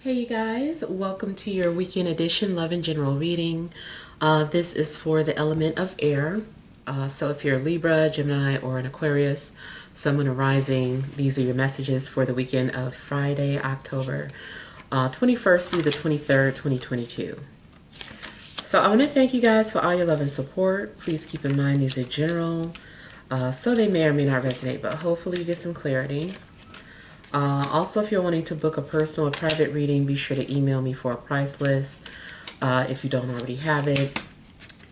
Hey you guys, welcome to your weekend edition Love and General reading. This is for the element of air. So if you're Libra, Gemini, or an Aquarius, Sun, Moon, or Rising, these are your messages for the weekend of Friday, October 21st through the 23rd, 2022. So I want to thank you guys for all your love and support. Please keep in mind these are general, so they may or may not resonate, but hopefully you get some clarity. Also, if you're wanting to book a personal or private reading, be sure to email me for a price list if you don't already have it.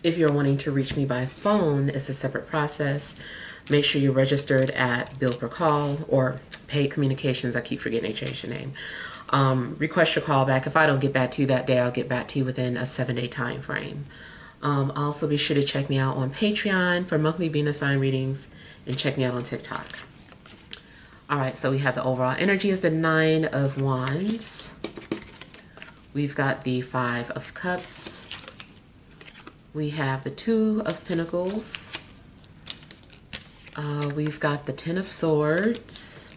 If you're wanting to reach me by phone, it's a separate process. Make sure you're registered at Bill Per Call or Paid Communications. I keep forgetting they changed the name. Request your callback. If I don't get back to you that day, I'll get back to you within a 7-day time frame. Also, be sure to check me out on Patreon for monthly Venus sign readings and check me out on TikTok. All right, so we have the overall energy is the 9 of Wands. We've got the 5 of Cups. We have the 2 of Pentacles. We've got the 10 of Swords.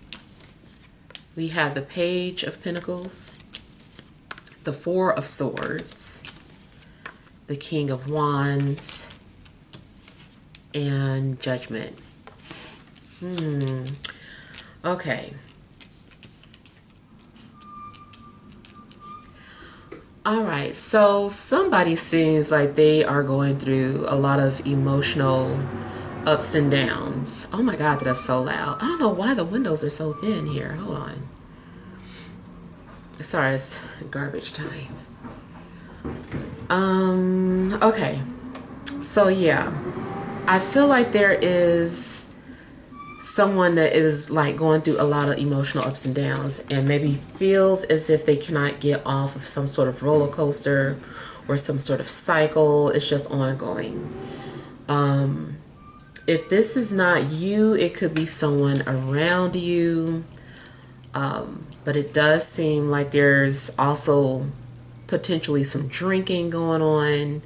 We have the Page of Pentacles. The 4 of Swords. The King of Wands. And Judgment. Okay. All right. So somebody seems like they are going through a lot of emotional ups and downs. Oh my God, that's so loud. I don't know why the windows are so thin here. Hold on. Sorry, it's garbage time. Okay. So yeah, I feel like there is someone that is like going through a lot of emotional ups and downs and maybe feels as if they cannot get off of some sort of roller coaster or some sort of cycle. It's just ongoing. If this is not you, it could be someone around you. But it does seem like there's also potentially some drinking going on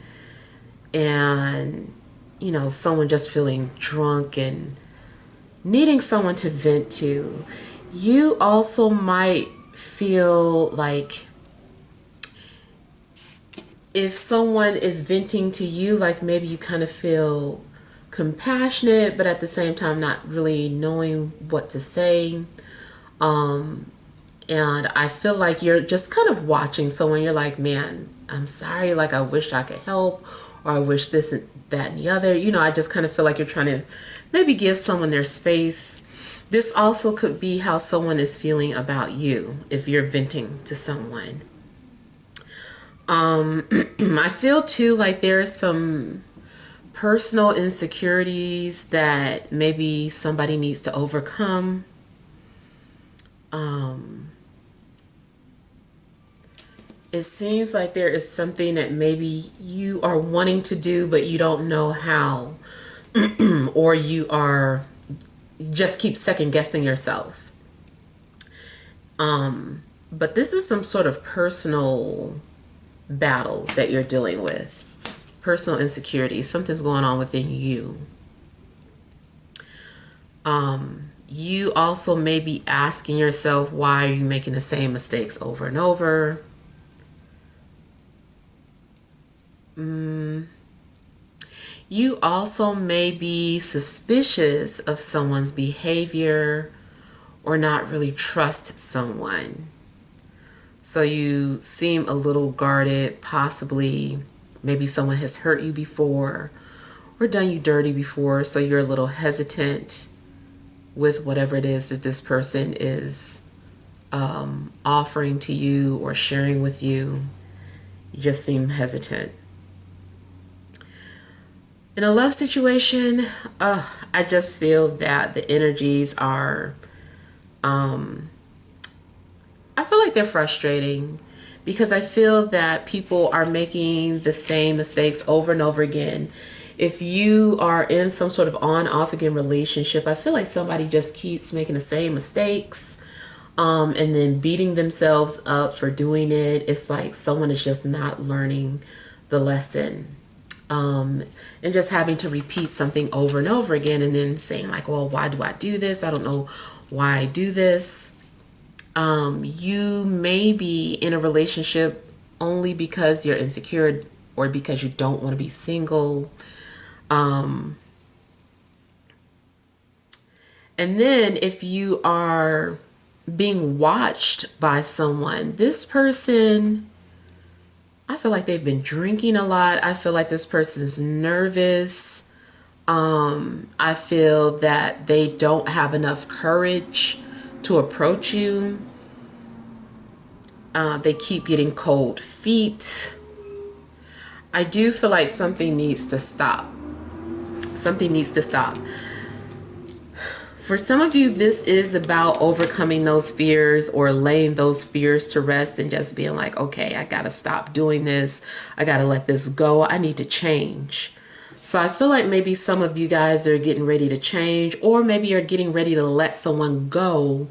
and, you know, someone just feeling drunk and needing someone to vent to. You also might feel like if someone is venting to you, like maybe you kind of feel compassionate, but at the same time not really knowing what to say. And I feel like you're just kind of watching someone. You're like, man, I'm sorry. Like, I wish I could help, or I wish this and that and the other. You know, I just kind of feel like you're trying to maybe give someone their space. This also could be how someone is feeling about you if you're venting to someone. I feel too like there's some personal insecurities that maybe somebody needs to overcome. It seems like there is something that maybe you are wanting to do, but you don't know how. Or you just keep second guessing yourself. But this is some sort of personal battles that you're dealing with. Personal insecurity. Something's going on within you. You also may be asking yourself, why are you making the same mistakes over and over? You also may be suspicious of someone's behavior or not really trust someone. So you seem a little guarded, possibly maybe someone has hurt you before or done you dirty before, so you're a little hesitant with whatever it is that this person is offering to you or sharing with you. You just seem hesitant. In a love situation, I just feel that the energies are, I feel like they're frustrating because I feel that people are making the same mistakes over and over again. If you are in some sort of on-off again relationship, I feel like somebody just keeps making the same mistakes and then beating themselves up for doing it. It's like someone is just not learning the lesson. And just having to repeat something over and over again and then saying like, well, why do I do this? I don't know why I do this. You may be in a relationship only because you're insecure or because you don't want to be single. Um, and then if you are being watched by someone, this person, I feel like they've been drinking a lot. I feel like this person's nervous. I feel that they don't have enough courage to approach you. They keep getting cold feet. I do feel like something needs to stop. Something needs to stop. For some of you, this is about overcoming those fears or laying those fears to rest and just being like, okay, I got to stop doing this. I got to let this go. I need to change. So I feel like maybe some of you guys are getting ready to change, or maybe you're getting ready to let someone go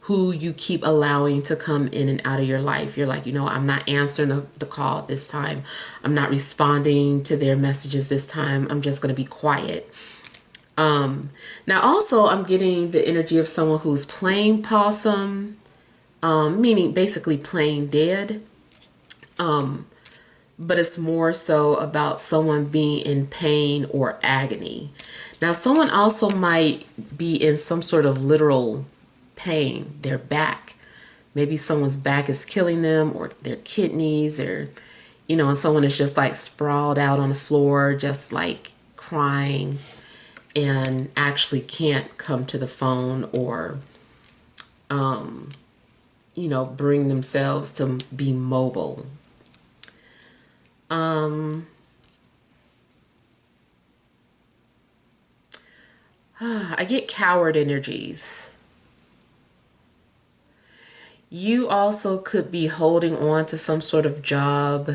who you keep allowing to come in and out of your life. You're like, you know, I'm not answering the call this time. I'm not responding to their messages this time. I'm just going to be quiet. Now also I'm getting the energy of someone who's playing possum, meaning basically playing dead. But it's more so about someone being in pain or agony. Now someone also might be in some sort of literal pain, their back. Maybe someone's back is killing them, or their kidneys, or, you know, and someone is just like sprawled out on the floor, just like crying, and actually can't come to the phone or, you know, bring themselves to be mobile. I get coward energies. You also could be holding on to some sort of job,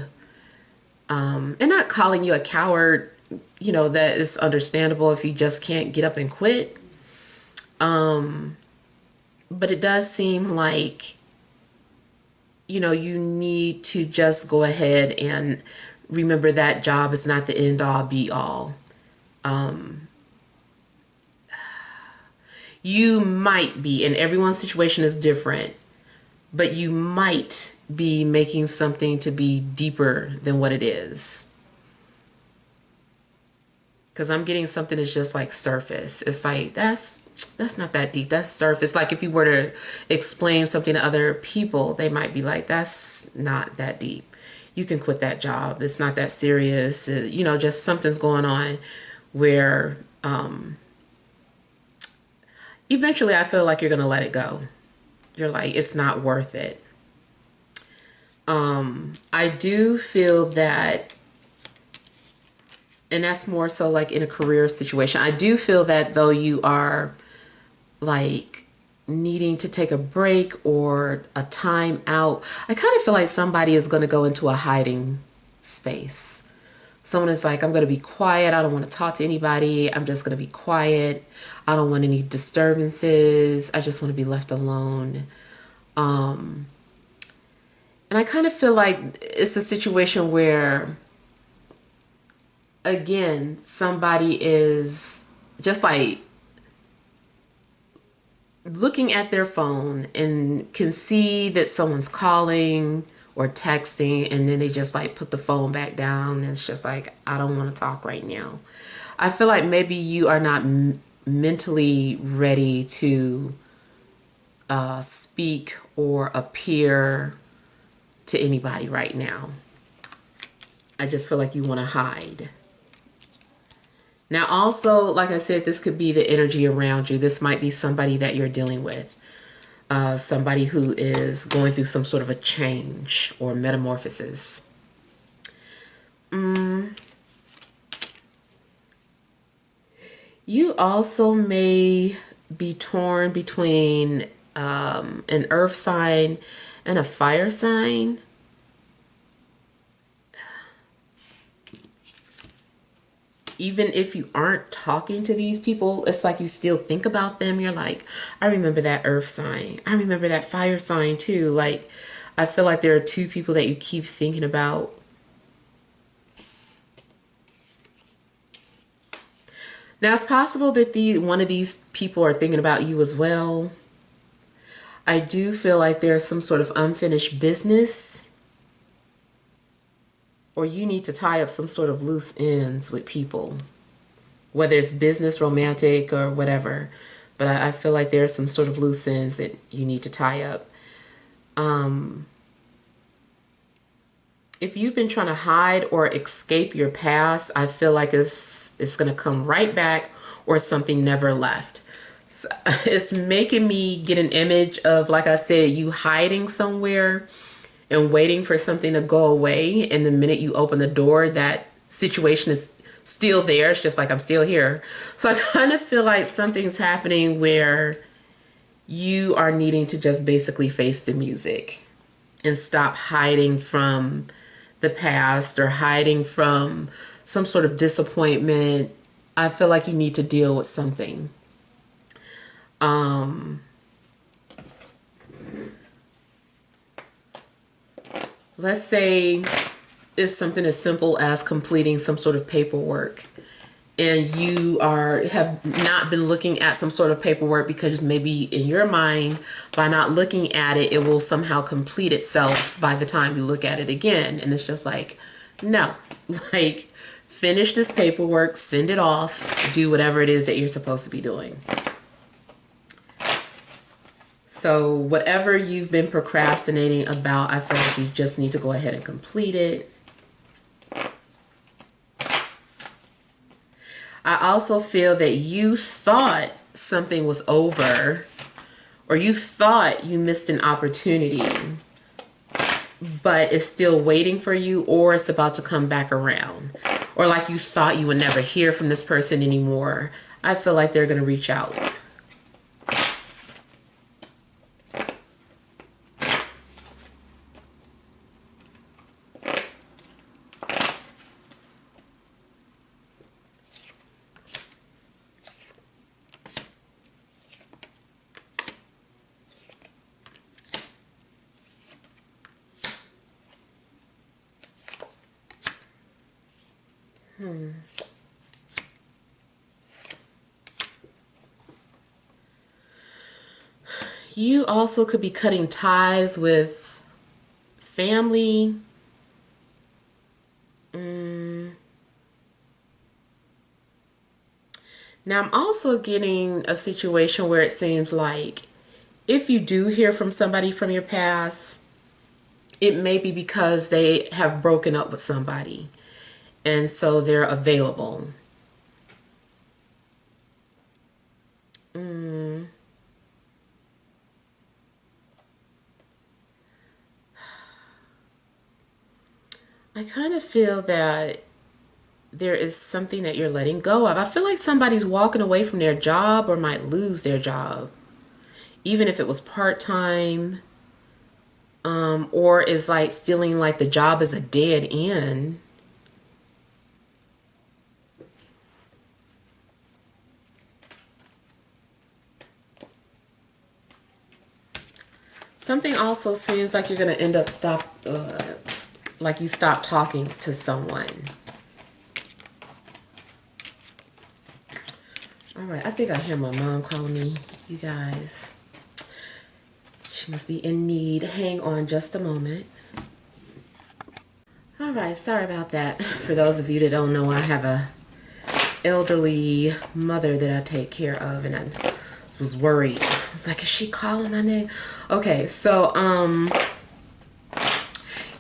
and not calling you a coward. You know, that is understandable if you just can't get up and quit. But it does seem like, you know, you need to just go ahead and remember that job is not the end all be all. You might be, and everyone's situation is different, but you might be making something to be deeper than what it is. Because I'm getting something that's just like surface. It's like, that's not that deep. That's surface. Like if you were to explain something to other people, they might be like, that's not that deep. You can quit that job. It's not that serious. You know, just something's going on where eventually I feel like you're going to let it go. You're like, it's not worth it. I do feel that, and that's more so like in a career situation. I do feel that though you are like needing to take a break or a time out, I kind of feel like somebody is going to go into a hiding space. Someone is like, I'm going to be quiet. I don't want to talk to anybody. I'm just going to be quiet. I don't want any disturbances. I just want to be left alone. And I kind of feel like it's a situation where, again, somebody is just like looking at their phone and can see that someone's calling or texting, and then they just like put the phone back down, and it's just like, I don't want to talk right now. I feel like maybe you are not mentally ready to speak or appear to anybody right now. I just feel like you want to hide. Now also, like I said, this could be the energy around you. This might be somebody that you're dealing with. Somebody who is going through some sort of a change or metamorphosis. You also may be torn between an earth sign and a fire sign. Even if you aren't talking to these people, it's like you still think about them. You're like, I remember that earth sign. I remember that fire sign too. Like, I feel like there are two people that you keep thinking about. Now, it's possible that one of these people are thinking about you as well. I do feel like there's some sort of unfinished business, or you need to tie up some sort of loose ends with people, whether it's business, romantic, or whatever. But I feel like there's some sort of loose ends that you need to tie up. If you've been trying to hide or escape your past, I feel like it's going to come right back, or something never left. So it's making me get an image of, like I said, you hiding somewhere and waiting for something to go away. And the minute you open the door, that situation is still there. It's just like, I'm still here. So I kind of feel like something's happening where you are needing to just basically face the music and stop hiding from the past or hiding from some sort of disappointment. I feel like you need to deal with something. Let's say it's something as simple as completing some sort of paperwork, and you have not been looking at some sort of paperwork because maybe in your mind, by not looking at it, it will somehow complete itself by the time you look at it again. And it's just like, no, like, finish this paperwork, send it off, do whatever it is that you're supposed to be doing. So whatever you've been procrastinating about, I feel like you just need to go ahead and complete it. I also feel that you thought something was over, or you thought you missed an opportunity, but it's still waiting for you, or it's about to come back around. Or like you thought you would never hear from this person anymore. I feel like they're going to reach out. You also could be cutting ties with family. Now I'm also getting a situation where it seems like if you do hear from somebody from your past, it may be because they have broken up with somebody, and so they're available. I kind of feel that there is something that you're letting go of. I feel like somebody's walking away from their job or might lose their job, even if it was part-time, or is like feeling like the job is a dead end. Something also seems like you're going to end up like you stop talking to someone. All right, I think I hear my mom calling me, you guys. She must be in need. Hang on just a moment. All right, sorry about that. For those of you that don't know, I have a elderly mother that I take care of, and I was worried. I was like, is she calling my name? Okay, so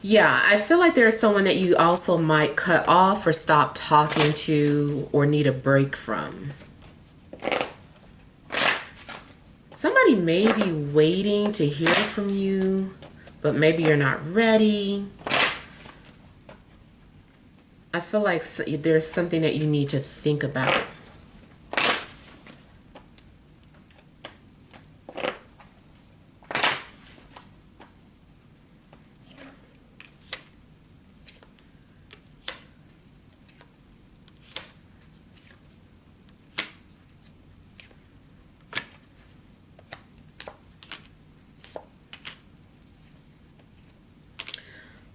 yeah, I feel like there's someone that you also might cut off or stop talking to or need a break from. Somebody may be waiting to hear from you, but maybe you're not ready. I feel like there's something that you need to think about.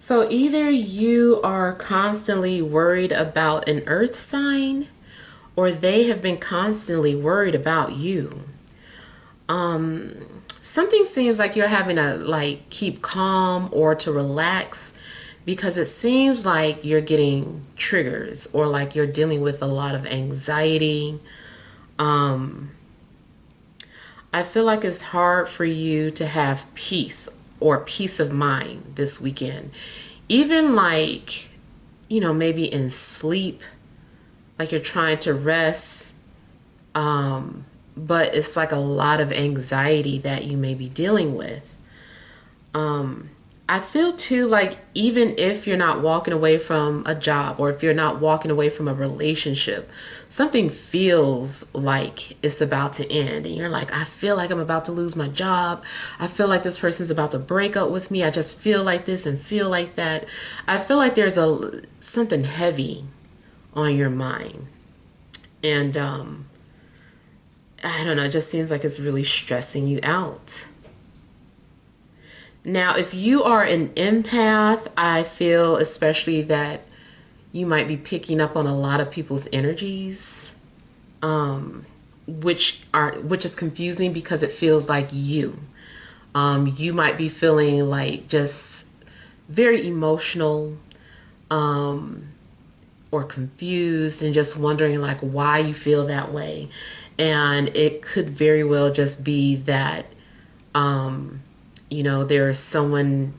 So either you are constantly worried about an earth sign, or they have been constantly worried about you. something seems like you're having to like keep calm or to relax, because it seems like you're getting triggers or like you're dealing with a lot of anxiety. um I feel like it's hard for you to have peace or peace of mind this weekend, even like, maybe in sleep, like you're trying to rest. But it's like a lot of anxiety that you may be dealing with. I feel too like even if you're not walking away from a job or if you're not walking away from a relationship, something feels like it's about to end. And you're like, I feel like I'm about to lose my job. I feel like this person's about to break up with me. I just feel like this and feel like that. I feel like there's something heavy on your mind. And I don't know, it just seems like it's really stressing you out. Now, if you are an empath, I feel especially that you might be picking up on a lot of people's energies, which is confusing because it feels like you. You might be feeling like just very emotional, or confused and just wondering like why you feel that way. And it could very well just be that there's someone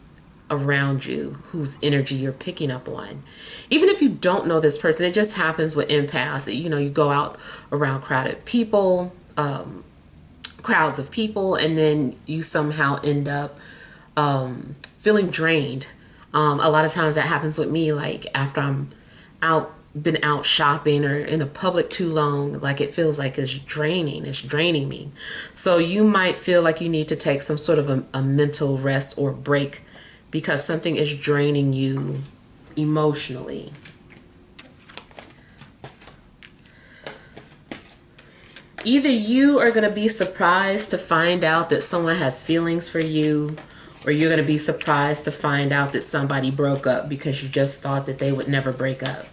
around you whose energy you're picking up on. Even if you don't know this person, it just happens with empaths. You go out around crowds of people, and then you somehow end up feeling drained. A lot of times that happens with me, like after been out shopping or in the public too long, like it feels like it's draining me. So you might feel like you need to take some sort of a mental rest or break because something is draining you emotionally. Either you are going to be surprised to find out that someone has feelings for you, or you're going to be surprised to find out that somebody broke up because you just thought that they would never break up.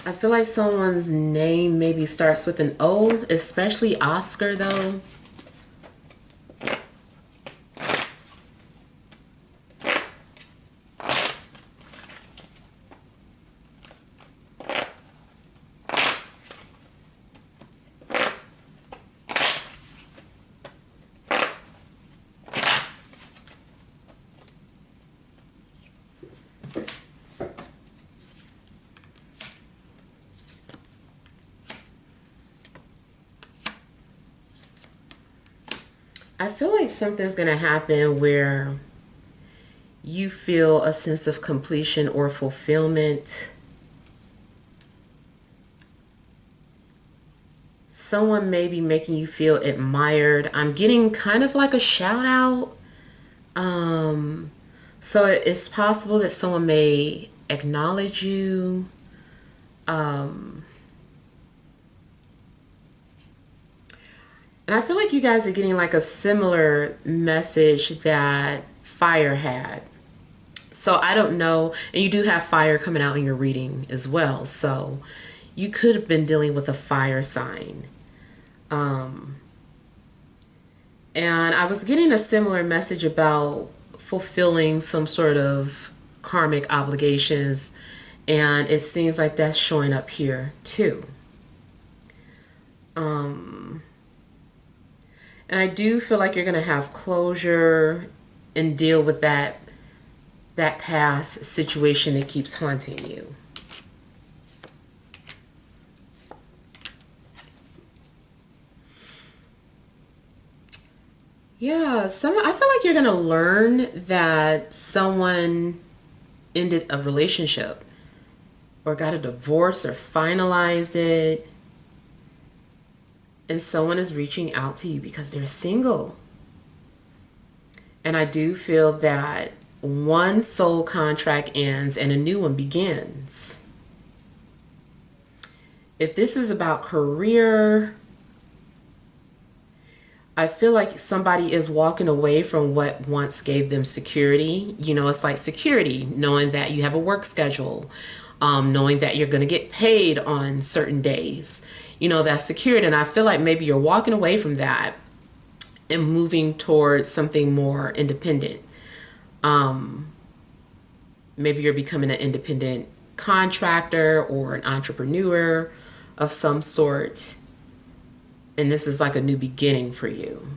I feel like someone's name maybe starts with an O, especially Oscar though. I feel like something's going to happen where you feel a sense of completion or fulfillment. Someone may be making you feel admired. I'm getting kind of like a shout out. So it's possible that someone may acknowledge you. And I feel like you guys are getting like a similar message that Fire had. So I don't know. And you do have Fire coming out in your reading as well. So you could have been dealing with a fire sign. And I was getting a similar message about fulfilling some sort of karmic obligations. And it seems like that's showing up here too. And I do feel like you're going to have closure and deal with that past situation that keeps haunting you. Yeah, I feel like you're going to learn that someone ended a relationship or got a divorce or finalized it. And someone is reaching out to you because they're single. And I do feel that one soul contract ends and a new one begins. If this is about career, I feel like somebody is walking away from what once gave them security. You know, it's like security, knowing that you have a work schedule, knowing that you're going to get paid on certain days. You know, that's security. And I feel like maybe you're walking away from that and moving towards something more independent. Maybe you're becoming an independent contractor or an entrepreneur of some sort. And this is like a new beginning for you.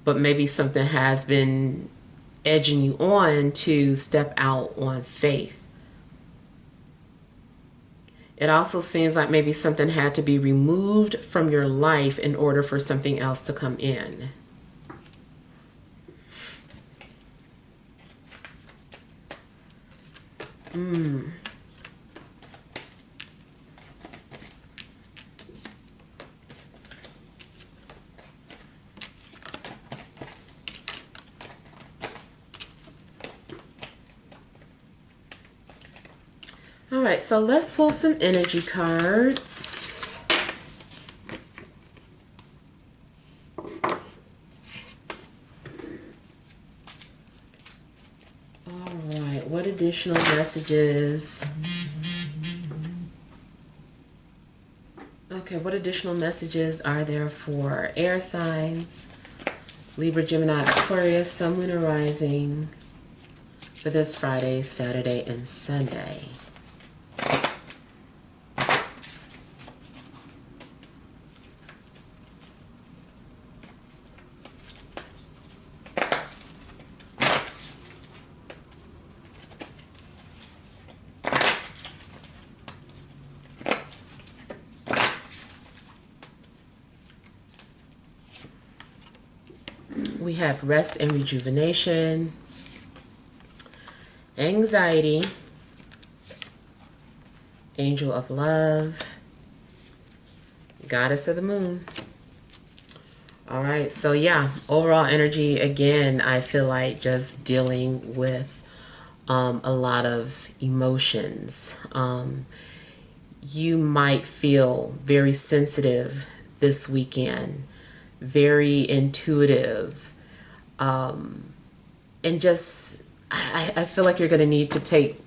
But maybe something has been edging you on to step out on faith. It also seems like maybe something had to be removed from your life in order for something else to come in. All right, so let's pull some energy cards. All right, what additional messages? Okay, what additional messages are there for air signs? Libra, Gemini, Aquarius, Sun, Moon, and Rising for this Friday, Saturday, and Sunday. We have rest and rejuvenation, anxiety, angel of love, goddess of the moon. All right, so yeah, overall energy, again, I feel like just dealing with a lot of emotions. You might feel very sensitive this weekend, very intuitive, and just I feel like you're going to need to take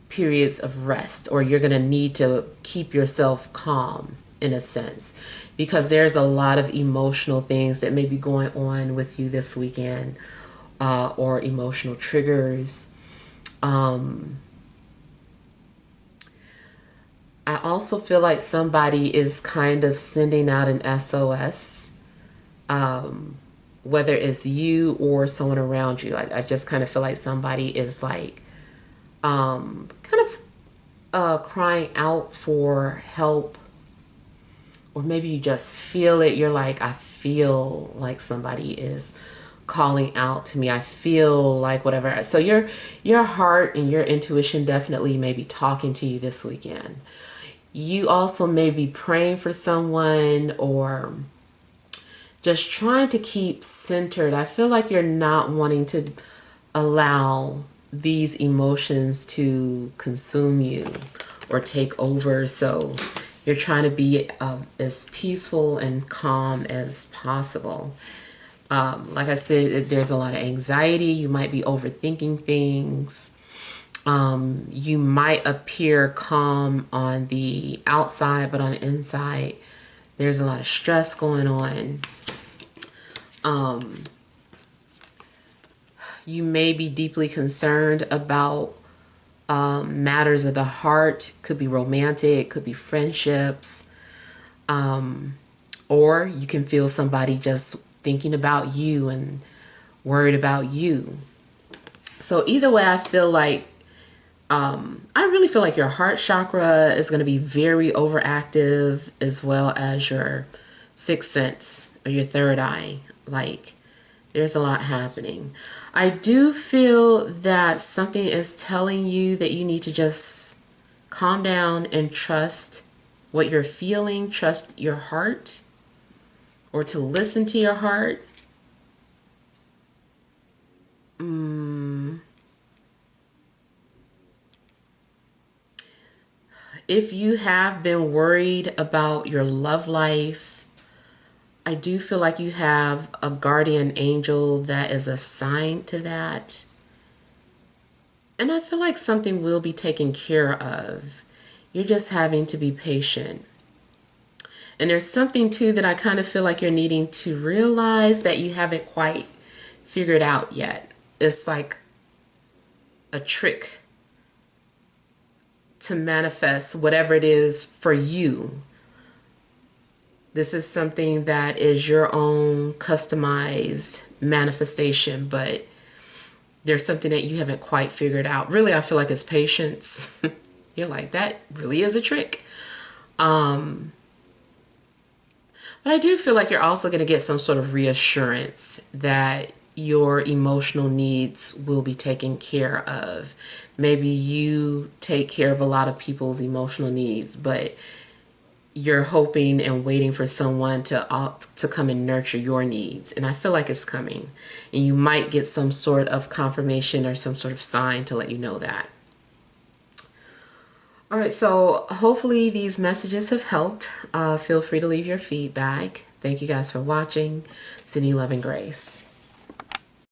periods of rest, or you're going to need to keep yourself calm in a sense, because there's a lot of emotional things that may be going on with you this weekend, or emotional triggers. I also feel like somebody is kind of sending out an SOS, whether it's you or someone around you. I just kind of feel like somebody is like kind of crying out for help, or maybe you just feel it. You're like, I feel like somebody is calling out to me. I feel like whatever. So your heart and your intuition definitely may be talking to you this weekend. You also may be praying for someone, or just trying to keep centered. I feel like you're not wanting to allow these emotions to consume you or take over. So you're trying to be as peaceful and calm as possible. Like I said, there's a lot of anxiety. You might be overthinking things. You might appear calm on the outside, but on the inside, there's a lot of stress going on. You may be deeply concerned about matters of the heart. Could be romantic, could be friendships, or you can feel somebody just thinking about you and worried about you. So either way, I feel like I really feel like your heart chakra is going to be very overactive, as well as your sixth sense or your third eye. Like, there's a lot happening. I do feel that something is telling you that you need to just calm down and trust what you're feeling, trust your heart, or to listen to your heart. If you have been worried about your love life, I do feel like you have a guardian angel that is assigned to that. And I feel like something will be taken care of. You're just having to be patient. And there's something too that I kind of feel like you're needing to realize that you haven't quite figured out yet. It's like a trick to manifest whatever it is for you. This is something that is your own customized manifestation, but there's something that you haven't quite figured out. Really, I feel like it's patience. You're like, that really is a trick. But I do feel like you're also going to get some sort of reassurance that your emotional needs will be taken care of. Maybe you take care of a lot of people's emotional needs, but you're hoping and waiting for someone to come and nurture your needs. And I feel like it's coming. And you might get some sort of confirmation or some sort of sign to let you know that. All right, so hopefully these messages have helped. Feel free to leave your feedback. Thank you guys for watching. Sending you love and grace.